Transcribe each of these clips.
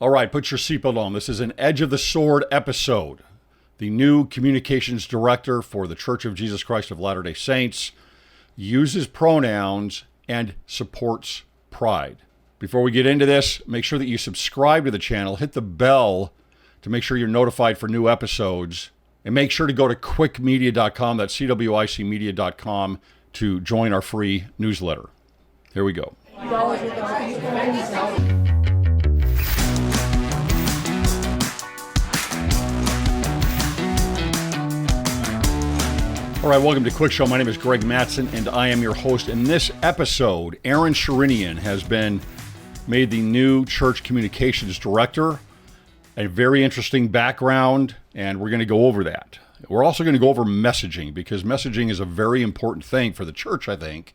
All right, put your seatbelt on. This is an Edge of the Sword episode. The new communications director for the Church of Jesus Christ of Latter-day Saints uses pronouns and supports pride. Before we get into this, make sure that you subscribe to the channel, hit the bell to make sure you're notified for new episodes, and make sure to go to cwicmedia.com, that's CWICmedia.com, to join our free newsletter. Here we go. All right, welcome to Cwic Show. My name is Greg Mattson, and I am your host. In this episode, Aaron Sherinian has been made the new church communications director. A very interesting background, and we're going to go over that. We're also going to go over messaging, because messaging is a very important thing for the church, I think.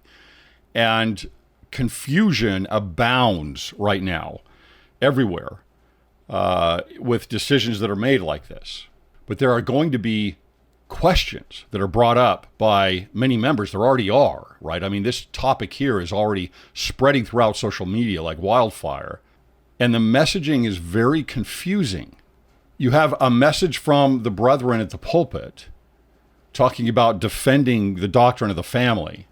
And confusion abounds right now everywhere with decisions that are made like this. But there are going to be questions that are brought up by many members. There already are, right? I mean, this topic here is already spreading throughout social media like wildfire. And the messaging is very confusing. You have a message from the brethren at the pulpit talking about defending the doctrine of the family.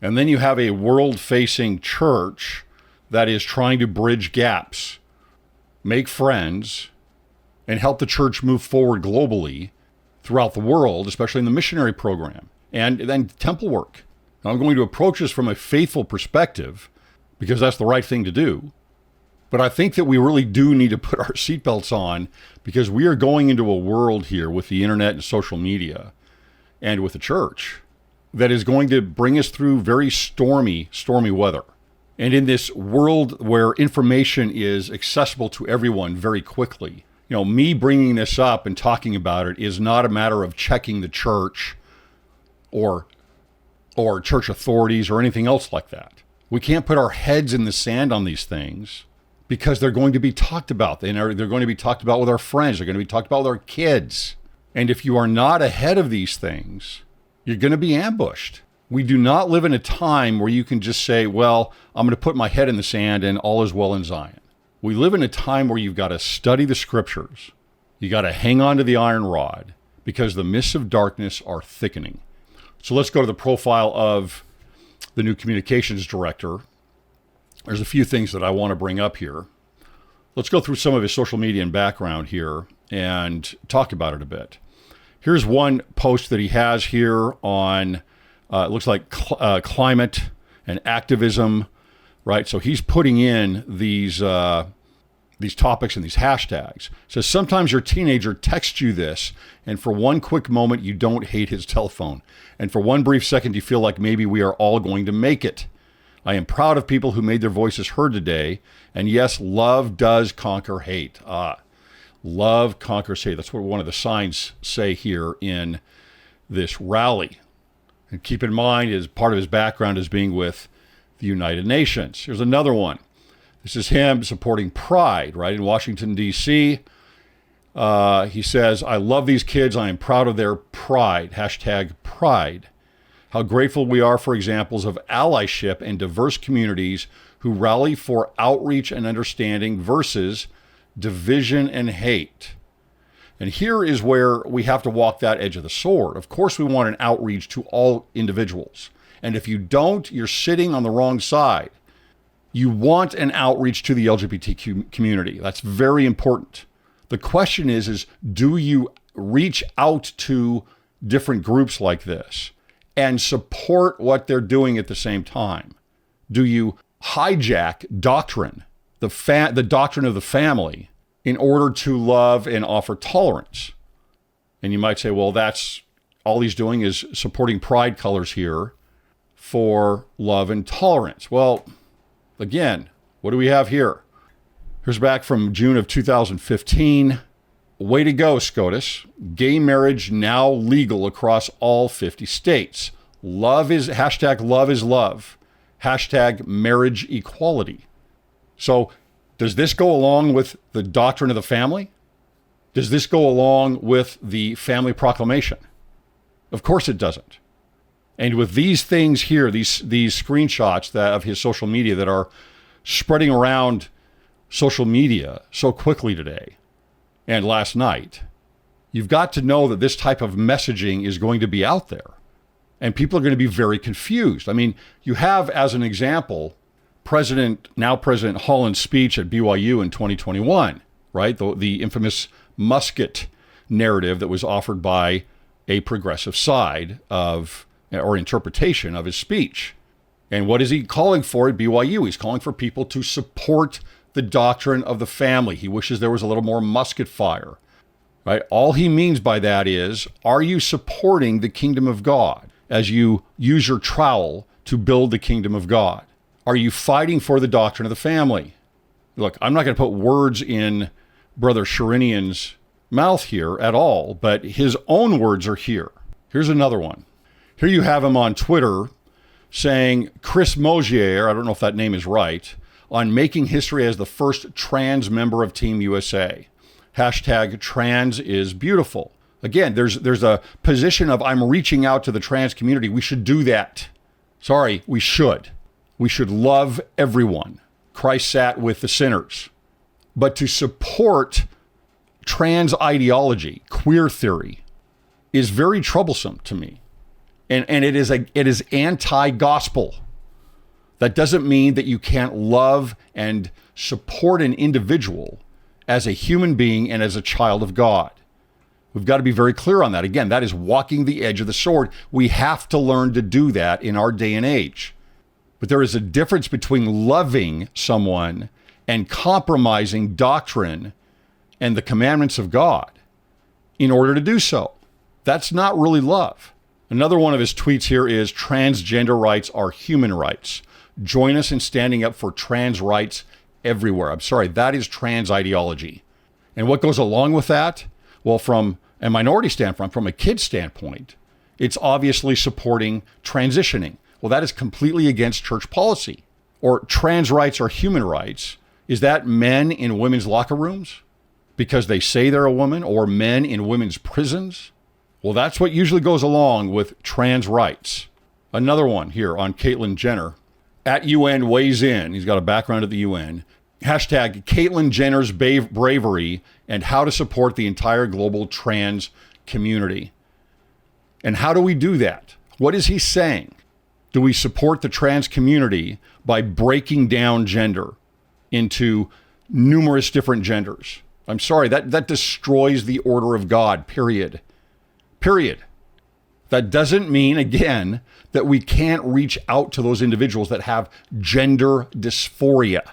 And then you have a world-facing church that is trying to bridge gaps, make friends, and help the church move forward globally throughout the world, especially in the missionary program, and then temple work. Now, I'm going to approach this from a faithful perspective because that's the right thing to do. But I think that we really do need to put our seatbelts on, because we are going into a world here with the internet and social media and with the church that is going to bring us through very stormy weather. And in this world where information is accessible to everyone very quickly, you know, me bringing this up and talking about it is not a matter of checking the church or church authorities or anything else like that. We can't put our heads in the sand on these things, because they're going to be talked about. They're going to be talked about with our friends. They're going to be talked about with our kids. And if you are not ahead of these things, you're going to be ambushed. We do not live in a time where you can just say, well, I'm going to put my head in the sand and all is well in Zion. We live in a time where you've got to study the scriptures. You got to hang on to the iron rod, because the mists of darkness are thickening. So let's go to the profile of the new communications director. There's a few things that I want to bring up here. Let's go through some of his social media and background here and talk about it a bit. Here's one post that he has here on, it looks like climate and activism, right? So he's putting in these topics and these hashtags. It says, sometimes your teenager texts you this, and for one quick moment, you don't hate his telephone. And for one brief second, you feel like maybe we are all going to make it. I am proud of people who made their voices heard today. And yes, love does conquer hate. Love conquers hate. That's what one of the signs say here in this rally. And keep in mind, as part of his background is being with the United Nations. Here's another one. This is him supporting Pride, right, in Washington, D.C. He says, I love these kids. I am proud of their pride. Hashtag pride. How grateful we are for examples of allyship and diverse communities who rally for outreach and understanding versus division and hate. And here is where we have to walk that edge of the sword. Of course, we want an outreach to all individuals. And if you don't, you're sitting on the wrong side. You want an outreach to the LGBTQ community. That's very important. The question is do you reach out to different groups like this and support what they're doing at the same time? Do you hijack doctrine, the doctrine of the family, in order to love and offer tolerance? And you might say, well, that's all he's doing is supporting pride colors here for love and tolerance. Well, again, what do we have here? Here's back from June of 2015. Way to go, SCOTUS. Gay marriage now legal across all 50 states. Hashtag love is love. Hashtag marriage equality. So does this go along with the doctrine of the family? Does this go along with the family proclamation? Of course it doesn't. And with these things here, these screenshots of his social media that are spreading around social media so quickly today and last night, you've got to know that this type of messaging is going to be out there. And people are going to be very confused. I mean, you have, as an example, now President Holland's speech at BYU in 2021, right? The infamous musket narrative that was offered by a progressive side or interpretation of his speech. And what is he calling for at BYU? He's calling for people to support the doctrine of the family. He wishes there was a little more musket fire, right? All he means by that is, are you supporting the kingdom of God as you use your trowel to build the kingdom of God? Are you fighting for the doctrine of the family? Look, I'm not going to put words in Brother Sherinian's mouth here at all, but his own words are here. Here's another one. Here you have him on Twitter saying, Chris Mosier, I don't know if that name is right, on making history as the first trans member of Team USA. Hashtag trans is beautiful. Again, there's a position of I'm reaching out to the trans community. We should do that. Sorry, we should. We should love everyone. Christ sat with the sinners. But to support trans ideology, queer theory, is very troublesome to me. And it is anti-gospel. That doesn't mean that you can't love and support an individual as a human being and as a child of God. We've got to be very clear on that. Again, that is walking the edge of the sword. We have to learn to do that in our day and age. But there is a difference between loving someone and compromising doctrine and the commandments of God in order to do so. That's not really love. Another one of his tweets here is, transgender rights are human rights. Join us in standing up for trans rights everywhere. I'm sorry, that is trans ideology. And what goes along with that? Well, from a minority standpoint, from a kid standpoint, it's obviously supporting transitioning. Well, that is completely against church policy. Or trans rights are human rights. Is that men in women's locker rooms because they say they're a woman, or men in women's prisons? Well, that's what usually goes along with trans rights. Another one here on Caitlyn Jenner. At UN weighs in. He's got a background at the UN. Hashtag Caitlyn Jenner's bravery and how to support the entire global trans community. And how do we do that? What is he saying? Do we support the trans community by breaking down gender into numerous different genders? I'm sorry, that destroys the order of God, period. Period. That doesn't mean, again, that we can't reach out to those individuals that have gender dysphoria.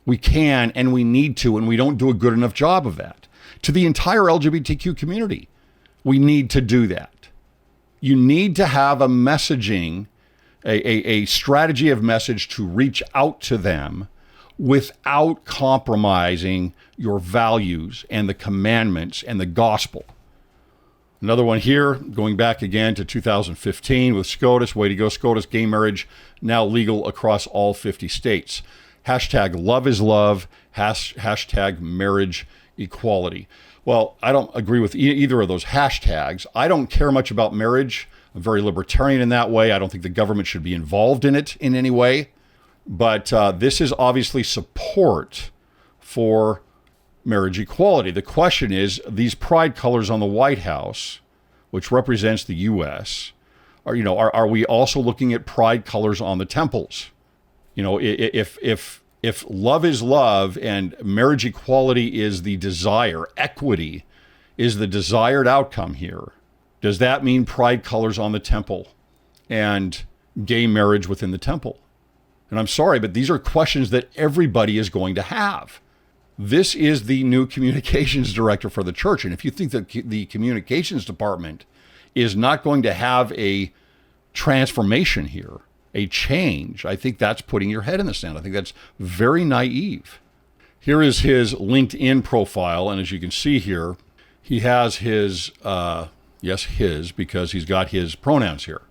We can and we need to, and we don't do a good enough job of that. To the entire LGBTQ community, we need to do that. You need to have a messaging, a strategy of message to reach out to them without compromising your values and the commandments and the gospel. Another one here, going back again to 2015 with SCOTUS. Way to go, SCOTUS. Gay marriage now legal across all 50 states. Hashtag love is love. Hashtag marriage equality. Well, I don't agree with either of those hashtags. I don't care much about marriage. I'm very libertarian in that way. I don't think the government should be involved in it in any way. But this is obviously support for marriage equality. The question is, these pride colors on the White House, which represents the U.S., are we also looking at pride colors on the temples? You know, if love is love and marriage equality is the desire, equity is the desired outcome here, does that mean pride colors on the temple and gay marriage within the temple? And I'm sorry, but these are questions that everybody is going to have. This is the new communications director for the church. And if you think that the communications department is not going to have a transformation here, a change, I think that's putting your head in the sand. I think that's very naive. Here is his LinkedIn profile. And as you can see here, he has his, because he's got his pronouns here.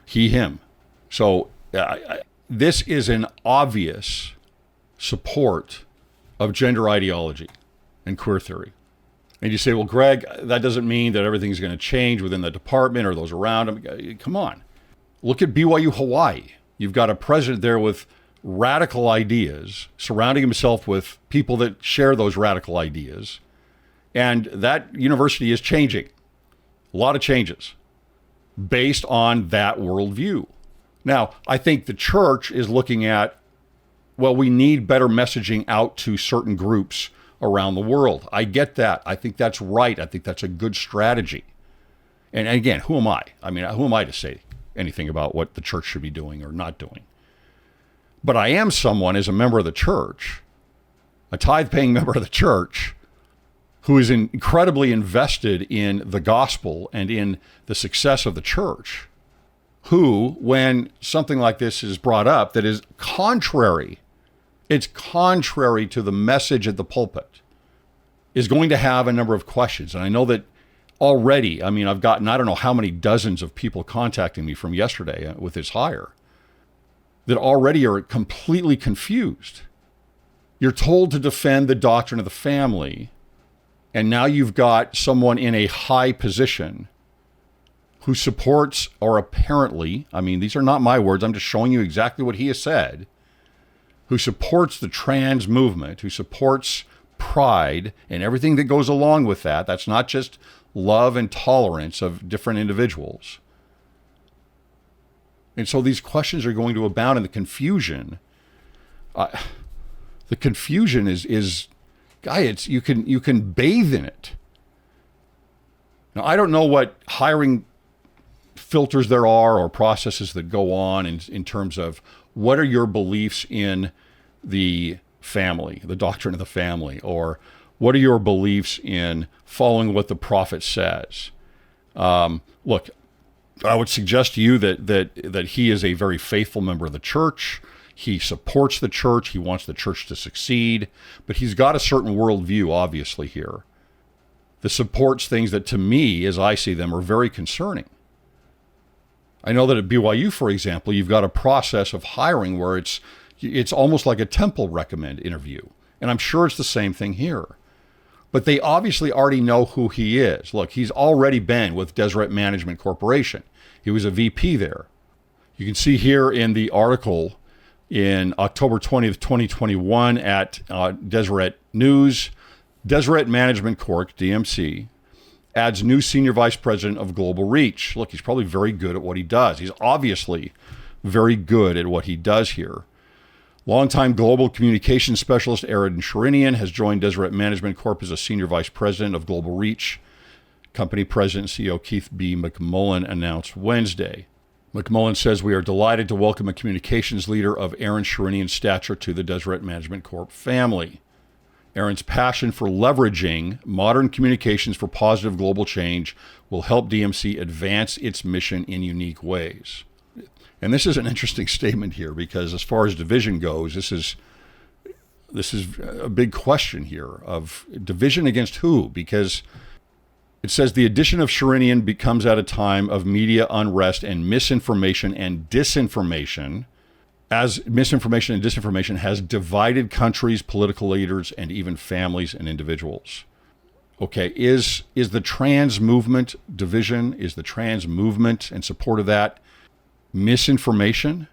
He, him. So this is an obvious support of gender ideology and queer theory. And you say, well, Greg, that doesn't mean that everything's going to change within the department or those around him. Come on. Look at BYU Hawaii. You've got a president there with radical ideas, surrounding himself with people that share those radical ideas. And that university is changing. A lot of changes based on that worldview. Now, I think the church is looking at, well, we need better messaging out to certain groups around the world. I get that. I think that's right. I think that's a good strategy. And again, who am I? I mean, who am I to say anything about what the church should be doing or not doing? But I am someone, as a member of the church, a tithe-paying member of the church, who is incredibly invested in the gospel and in the success of the church, who, when something like this is brought up that is contrary, it's contrary to the message at the pulpit, is going to have a number of questions. And I know that already, I mean, I've gotten, I don't know how many dozens of people contacting me from yesterday with this hire that already are completely confused. You're told to defend the doctrine of the family, and now you've got someone in a high position who supports, or apparently, I mean, these are not my words, I'm just showing you exactly what he has said, who supports the trans movement, who supports pride and everything that goes along with that. That's not just love and tolerance of different individuals. And so these questions are going to abound, and the confusion is guys, you can bathe in it. Now, I don't know what hiring filters there are or processes that go on in terms of what are your beliefs in the family, the doctrine of the family, or what are your beliefs in following what the prophet says? Look, I would suggest to you that he is a very faithful member of the church. He supports the church. He wants the church to succeed, but he's got a certain worldview, obviously, here that supports things that, to me, as I see them, are very concerning. I know that at BYU, for example, you've got a process of hiring where it's almost like a temple recommend interview, and I'm sure it's the same thing here. But they obviously already know who he is. Look, he's already been with Deseret Management Corporation. He was a VP there. You can see here in the article in October 20th, 2021 at Deseret News, Deseret Management Corp, DMC, adds new Senior Vice President of Global Reach. Look, he's probably very good at what he does. He's obviously very good at what he does here. Longtime Global Communications Specialist Aaron Sherinian has joined Deseret Management Corp as a Senior Vice President of Global Reach. Company President and CEO Keith B. McMullen announced Wednesday. McMullen says, "We are delighted to welcome a communications leader of Aaron Sherinian's stature to the Deseret Management Corp family. Aaron's passion for leveraging modern communications for positive global change will help DMC advance its mission in unique ways." And this is an interesting statement here, because as far as division goes, this is a big question here of division against who, because it says the addition of Sherinian becomes at a time of media unrest and misinformation and disinformation, as misinformation and disinformation has divided countries, political leaders, and even families and individuals. Okay, is the trans movement division? Is the trans movement and support of that misinformation?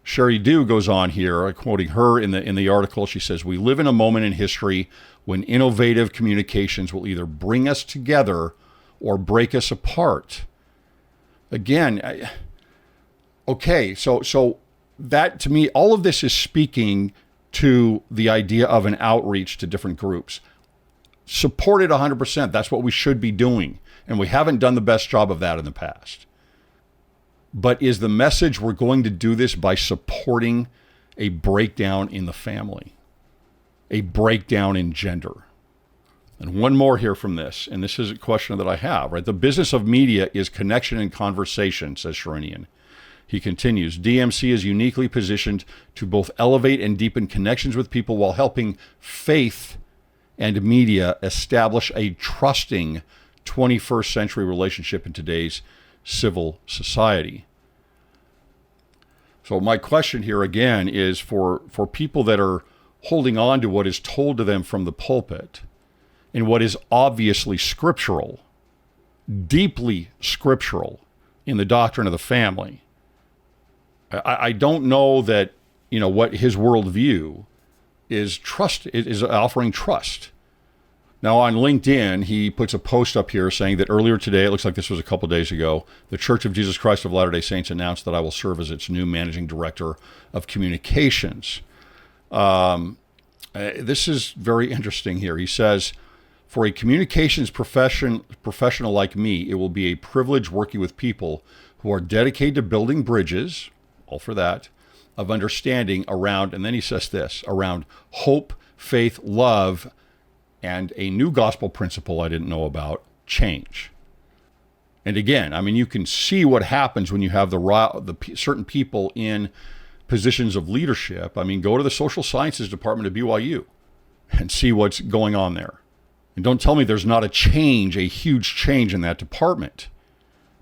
Sherry Dew goes on here, quoting her in the article. She says, "We live in a moment in history when innovative communications will either bring us together or break us apart." Again, okay, so that, to me, all of this is speaking to the idea of an outreach to different groups. Support it 100%. That's what we should be doing. And we haven't done the best job of that in the past. But is the message we're going to do this by supporting a breakdown in the family, a breakdown in gender? And one more here from this, and this is a question that I have, right? The business of media is connection and conversation, says Sherinian. He continues, DMC is uniquely positioned to both elevate and deepen connections with people while helping faith and media establish a trusting 21st century relationship in today's civil society. So my question here again is for people that are holding on to what is told to them from the pulpit and what is obviously scriptural, deeply scriptural in the doctrine of the family. I don't know that what his worldview is offering trust. Now on LinkedIn, he puts a post up here saying that earlier today, it looks like this was a couple days ago, the Church of Jesus Christ of Latter-day Saints announced that I will serve as its new managing director of communications. This is very interesting here. He says, for a communications professional like me, it will be a privilege working with people who are dedicated to building bridges, all for that, of understanding around, and then he says this, around hope, faith, love, and a new gospel principle I didn't know about, change. And again, you can see what happens when you have the certain people in positions of leadership. Go to the social sciences department of BYU and see what's going on there. And don't tell me there's not a huge change in that department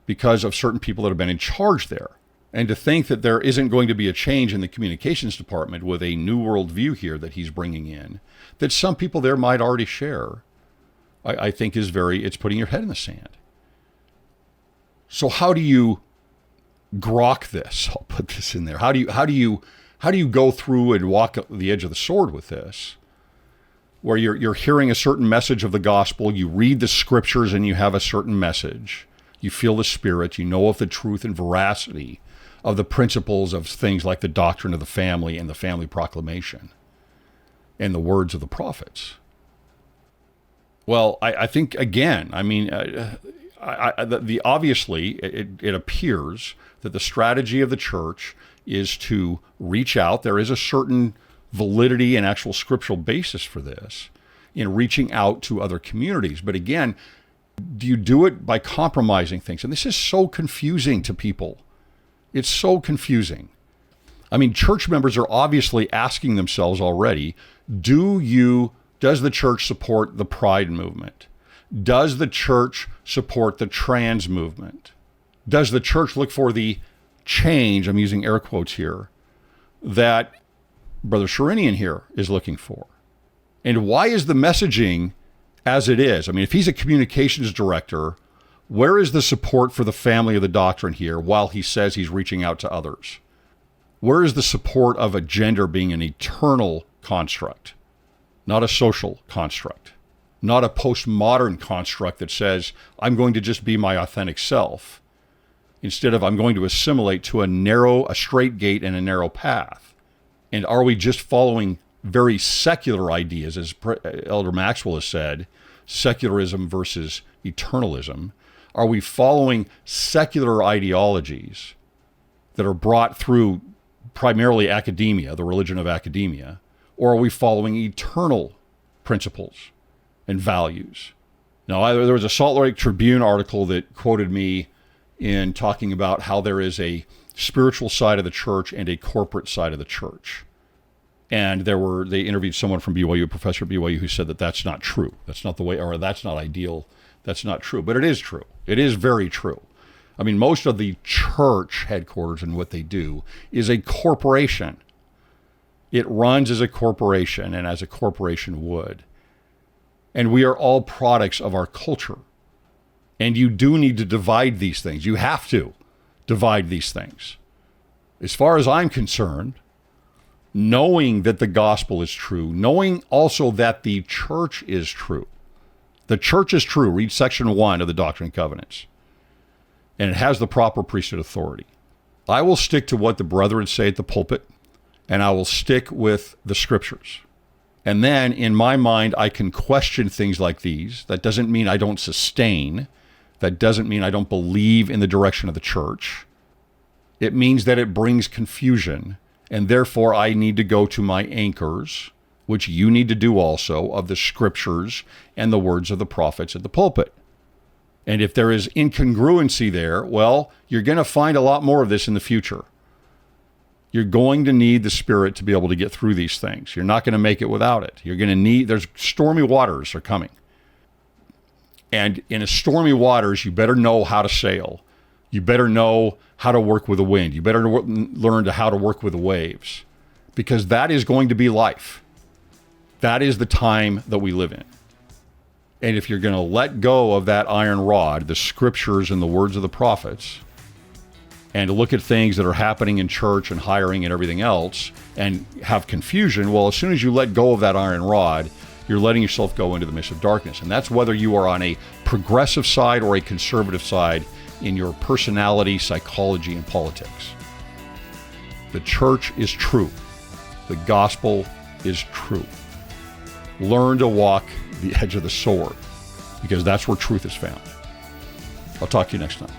because of certain people that have been in charge there. And to think that there isn't going to be a change in the communications department with a new worldview here that he's bringing in, that some people there might already share, I think it's putting your head in the sand. So how do you grok this? I'll put this in there. How do you go through and walk the edge of the sword with this? Where you're hearing a certain message of the gospel, you read the scriptures and you have a certain message. You feel the Spirit, you know of the truth and veracity of the principles of things like the doctrine of the family and the family proclamation and the words of the prophets. Well, I think, again, obviously it appears that the strategy of the church is to reach out. There is a certain validity and actual scriptural basis for this in reaching out to other communities. But again, do you do it by compromising things? And this is so confusing to people. It's so confusing. Church members are obviously asking themselves already, does the church support the pride movement? Does the church support the trans movement? Does the church look for the change, I'm using air quotes here, that Brother Sherinian here is looking for? And why is the messaging as it is? If he's a communications director, where is the support for the family of the doctrine here while he says he's reaching out to others? Where is the support of a gender being an eternal construct, not a social construct, not a postmodern construct that says, I'm going to just be my authentic self, instead of I'm going to assimilate to a straight gate and a narrow path? And are we just following very secular ideas, as Elder Maxwell has said, secularism versus eternalism? Are we following secular ideologies that are brought through primarily academia, the religion of academia, or are we following eternal principles and values? Now, there was a Salt Lake Tribune article that quoted me in talking about how there is a spiritual side of the church and a corporate side of the church. And they interviewed someone from BYU, a professor at BYU, who said that that's not true. That's not the way, or that's not ideal. That's not true. But it is true. It is very true. Most of the church headquarters and what they do is a corporation. It runs as a corporation and as a corporation would. And we are all products of our culture. And you do need to divide these things. You have to divide these things. As far as I'm concerned, knowing that the gospel is true, knowing also that the church is true. The church is true. Read section 1 of the Doctrine and Covenants. And it has the proper priesthood authority. I will stick to what the brethren say at the pulpit, and I will stick with the scriptures. And then, in my mind, I can question things like these. That doesn't mean I don't sustain. That doesn't mean I don't believe in the direction of the church. It means that it brings confusion, and therefore I need to go to my anchors, which you need to do also, of the scriptures and the words of the prophets at the pulpit. And if there is incongruency there, well, you're going to find a lot more of this in the future. You're going to need the Spirit to be able to get through these things. You're not going to make it without it. You're going to need, there's stormy waters are coming. And in a stormy waters, you better know how to sail. You better know how to work with the wind. You better learn how to work with the waves, because that is going to be life. That is the time that we live in. And if you're going to let go of that iron rod, the scriptures and the words of the prophets, and to look at things that are happening in church and hiring and everything else and have confusion. Well, as soon as you let go of that iron rod, you're letting yourself go into the midst of darkness. And that's whether you are on a progressive side or a conservative side in your personality, psychology, and politics. The church is true. The gospel is true. Learn to walk the edge of the sword, because that's where truth is found. I'll talk to you next time.